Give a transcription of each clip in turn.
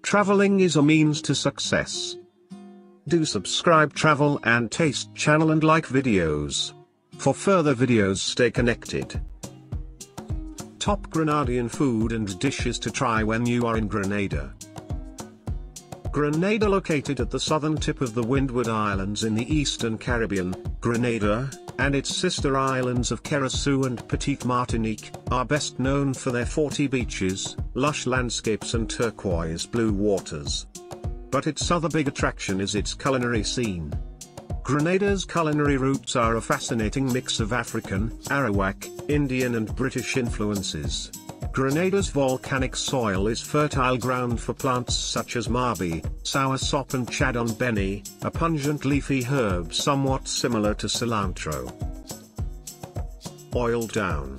Traveling is a means to success. Do subscribe Travel and Taste channel and like videos. For further videos, stay connected. Top Grenadian food and dishes to try when you are in Grenada. Grenada, located at the southern tip of the Windward Islands in the eastern Caribbean, Grenada, and its sister islands of Curacao and Petite Martinique, are best known for their 40 beaches, lush landscapes and turquoise blue waters. But its other big attraction is its culinary scene. Grenada's culinary roots are a fascinating mix of African, Arawak, Indian and British influences. Grenada's volcanic soil is fertile ground for plants such as Lambi, Souse and Chadon Beni, a pungent leafy herb somewhat similar to cilantro. Oil down.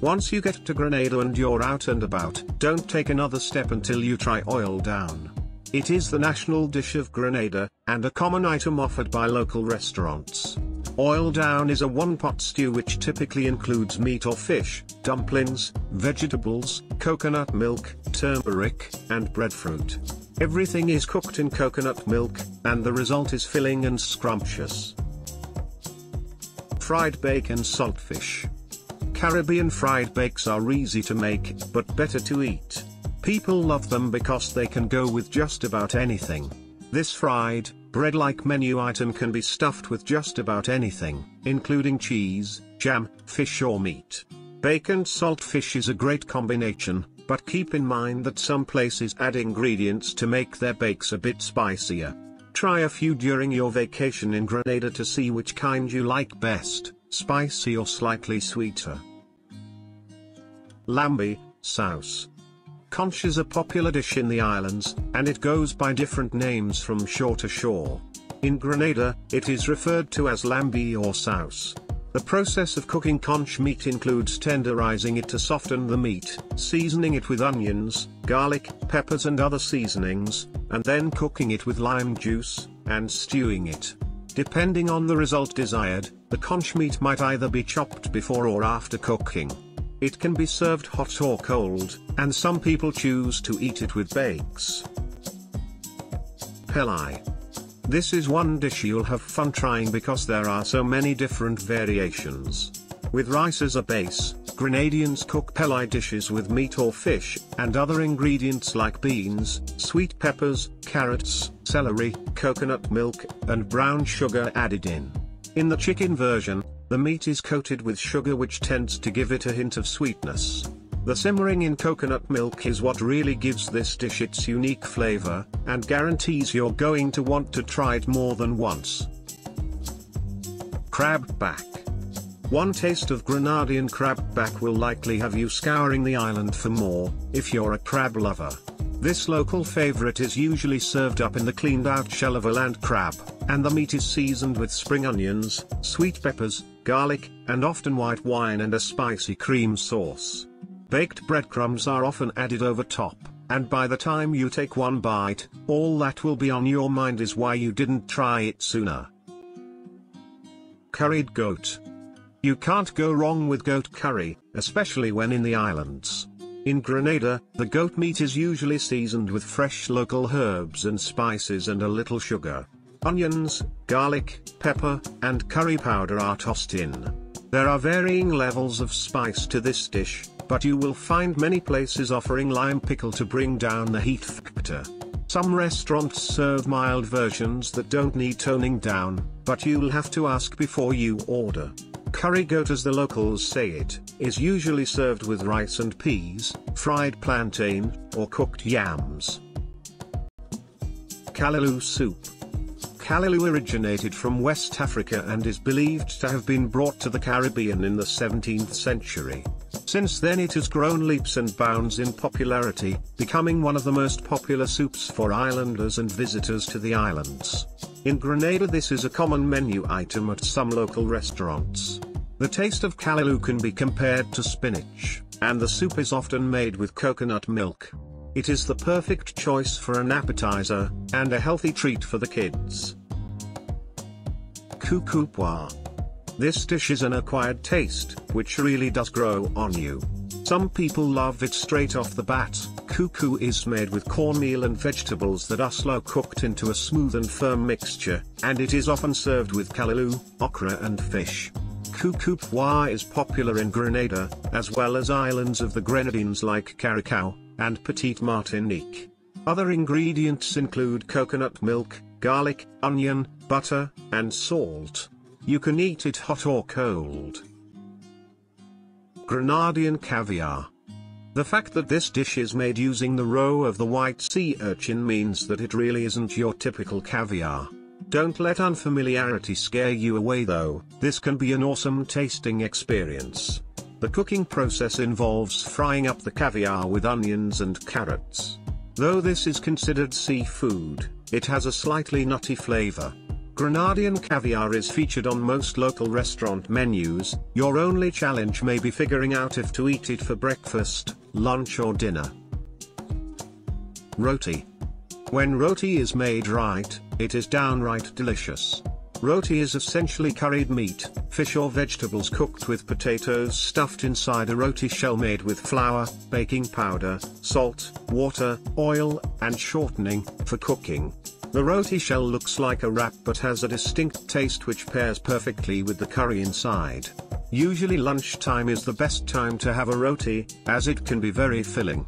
Once you get to Grenada and you're out and about, don't take another step until you try oil down. It is the national dish of Grenada, and a common item offered by local restaurants. Oil down is a one-pot stew which typically includes meat or fish, dumplings, vegetables, coconut milk, turmeric, and breadfruit. Everything is cooked in coconut milk, and the result is filling and scrumptious. Fried bacon saltfish. Caribbean fried bakes are easy to make, but better to eat. People love them because they can go with just about anything. This fried, bread-like menu item can be stuffed with just about anything, including cheese, jam, fish or meat. Bacon saltfish is a great combination, but keep in mind that some places add ingredients to make their bakes a bit spicier. Try a few during your vacation in Grenada to see which kind you like best, spicy or slightly sweeter. Lambi Souse. Conch is a popular dish in the islands, and it goes by different names from shore to shore. In Grenada, it is referred to as lambi or souse. The process of cooking conch meat includes tenderizing it to soften the meat, seasoning it with onions, garlic, peppers and other seasonings, and then cooking it with lime juice, and stewing it. Depending on the result desired, the conch meat might either be chopped before or after cooking. It can be served hot or cold, and some people choose to eat it with bakes. Pelau. This is one dish you'll have fun trying because there are so many different variations. With rice as a base, Grenadians cook Pelau dishes with meat or fish, and other ingredients like beans, sweet peppers, carrots, celery, coconut milk, and brown sugar added in. In the chicken version, the meat is coated with sugar which tends to give it a hint of sweetness. The simmering in coconut milk is what really gives this dish its unique flavor, and guarantees you're going to want to try it more than once. Crab back. One taste of Grenadian crab back will likely have you scouring the island for more, if you're a crab lover. This local favorite is usually served up in the cleaned out shell of a land crab, and the meat is seasoned with spring onions, sweet peppers, garlic, and often white wine and a spicy cream sauce. Baked breadcrumbs are often added over top, and by the time you take one bite, all that will be on your mind is why you didn't try it sooner. Curried goat. You can't go wrong with goat curry, especially when in the islands. In Grenada, the goat meat is usually seasoned with fresh local herbs and spices and a little sugar. Onions, garlic, pepper, and curry powder are tossed in. There are varying levels of spice to this dish, but you will find many places offering lime pickle to bring down the heat factor. Some restaurants serve mild versions that don't need toning down, but you'll have to ask before you order. Curry goat, as the locals say it, is usually served with rice and peas, fried plantain, or cooked yams. Callaloo soup. Callaloo originated from West Africa and is believed to have been brought to the Caribbean in the 17th century. Since then it has grown leaps and bounds in popularity, becoming one of the most popular soups for islanders and visitors to the islands. In Grenada, this is a common menu item at some local restaurants. The taste of callaloo can be compared to spinach, and the soup is often made with coconut milk. It is the perfect choice for an appetizer, and a healthy treat for the kids. Cou Cou. This dish is an acquired taste, which really does grow on you. Some people love it straight off the bat. Cou Cou is made with cornmeal and vegetables that are slow cooked into a smooth and firm mixture, and it is often served with callaloo, okra and fish. Cou Cou pois is popular in Grenada, as well as islands of the Grenadines like Carib and Petite Martinique. Other ingredients include coconut milk, garlic, onion, butter, and salt. You can eat it hot or cold. Grenadian caviar. The fact that this dish is made using the roe of the white sea urchin means that it really isn't your typical caviar. Don't let unfamiliarity scare you away though, this can be an awesome tasting experience. The cooking process involves frying up the caviar with onions and carrots. Though this is considered seafood, it has a slightly nutty flavor. Grenadian caviar is featured on most local restaurant menus. Your only challenge may be figuring out if to eat it for breakfast, lunch or dinner. Roti. When roti is made right, it is downright delicious. Roti is essentially curried meat, fish or vegetables cooked with potatoes stuffed inside a roti shell made with flour, baking powder, salt, water, oil, and shortening for cooking. The roti shell looks like a wrap but has a distinct taste which pairs perfectly with the curry inside. Usually lunchtime is the best time to have a roti, as it can be very filling.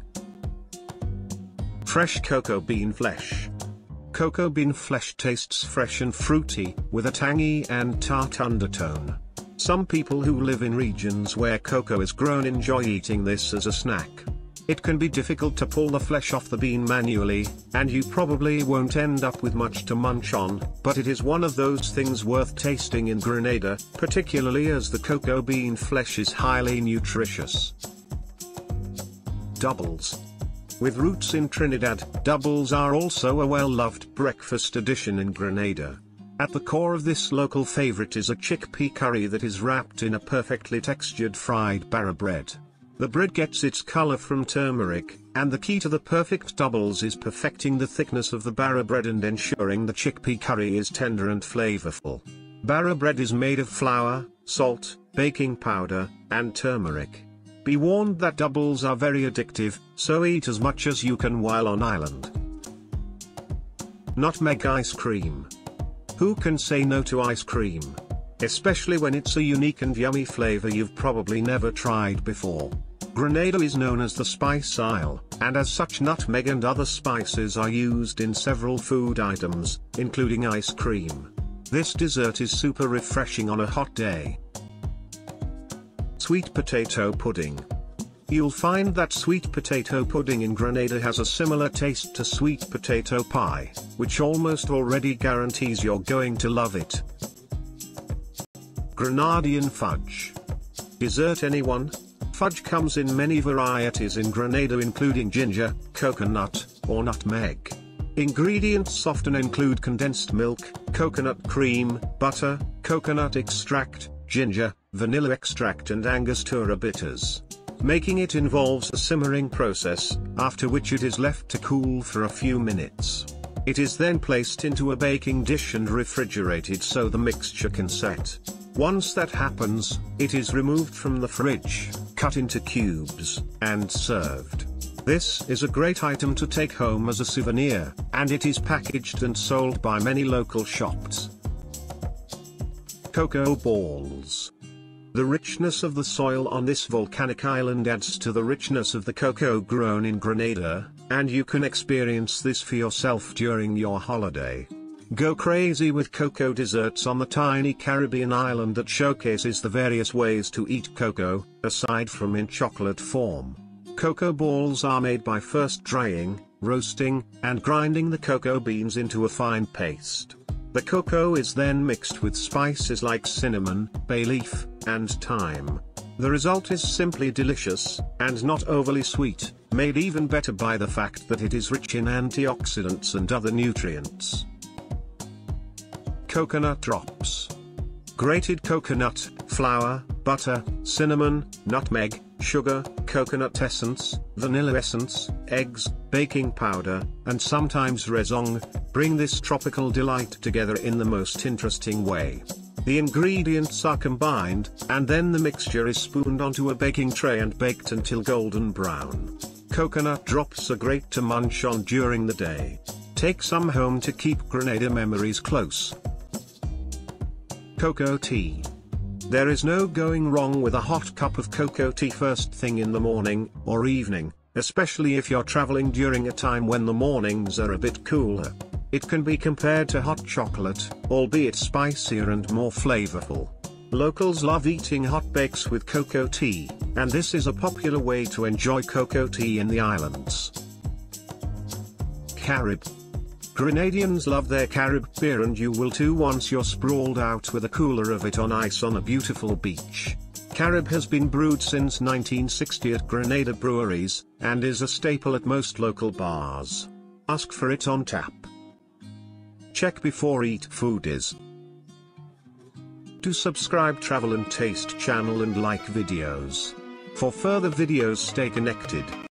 Fresh cocoa bean flesh. Cocoa bean flesh tastes fresh and fruity, with a tangy and tart undertone. Some people who live in regions where cocoa is grown enjoy eating this as a snack. It can be difficult to pull the flesh off the bean manually, and you probably won't end up with much to munch on, but it is one of those things worth tasting in Grenada, particularly as the cocoa bean flesh is highly nutritious. Doubles. With roots in Trinidad, doubles are also a well-loved breakfast addition in Grenada. At the core of this local favorite is a chickpea curry that is wrapped in a perfectly textured fried barra bread. The bread gets its color from turmeric, and the key to the perfect doubles is perfecting the thickness of the barra bread and ensuring the chickpea curry is tender and flavorful. Barra bread is made of flour, salt, baking powder, and turmeric. Be warned that doubles are very addictive, so eat as much as you can while on island. Nutmeg ice cream. Who can say no to ice cream? Especially when it's a unique and yummy flavor you've probably never tried before. Grenada is known as the Spice Isle, and as such nutmeg and other spices are used in several food items, including ice cream. This dessert is super refreshing on a hot day. Sweet potato pudding. You'll find that sweet potato pudding in Grenada has a similar taste to sweet potato pie, which almost already guarantees you're going to love it. Grenadian fudge. Dessert anyone? Fudge comes in many varieties in Grenada including ginger, coconut, or nutmeg. Ingredients often include condensed milk, coconut cream, butter, coconut extract, ginger, vanilla extract and Angostura bitters. Making it involves a simmering process, after which it is left to cool for a few minutes. It is then placed into a baking dish and refrigerated so the mixture can set. Once that happens, it is removed from the fridge, cut into cubes, and served. This is a great item to take home as a souvenir, and it is packaged and sold by many local shops. Cocoa balls. The richness of the soil on this volcanic island adds to the richness of the cocoa grown in Grenada, and you can experience this for yourself during your holiday. Go crazy with cocoa desserts on the tiny Caribbean island that showcases the various ways to eat cocoa, aside from in chocolate form. Cocoa balls are made by first drying, roasting, and grinding the cocoa beans into a fine paste. The cocoa is then mixed with spices like cinnamon, bay leaf, and thyme. The result is simply delicious, and not overly sweet, made even better by the fact that it is rich in antioxidants and other nutrients. Coconut drops. Grated coconut, flour, butter, cinnamon, nutmeg, sugar, coconut essence, vanilla essence, eggs, baking powder, and sometimes raison, bring this tropical delight together in the most interesting way. The ingredients are combined, and then the mixture is spooned onto a baking tray and baked until golden brown. Coconut drops are great to munch on during the day. Take some home to keep Grenada memories close. Cocoa tea. There is no going wrong with a hot cup of cocoa tea first thing in the morning or evening, especially if you're traveling during a time when the mornings are a bit cooler. It can be compared to hot chocolate, albeit spicier and more flavorful. Locals love eating hot bakes with cocoa tea, and this is a popular way to enjoy cocoa tea in the islands. Carib. Grenadians love their Carib beer, and you will too once you're sprawled out with a cooler of it on ice on a beautiful beach. Carib has been brewed since 1960 at Grenada breweries, and is a staple at most local bars. Ask for it on tap. Check before eat foodies. Do subscribe Travel and Taste channel and like videos. For further videos stay connected.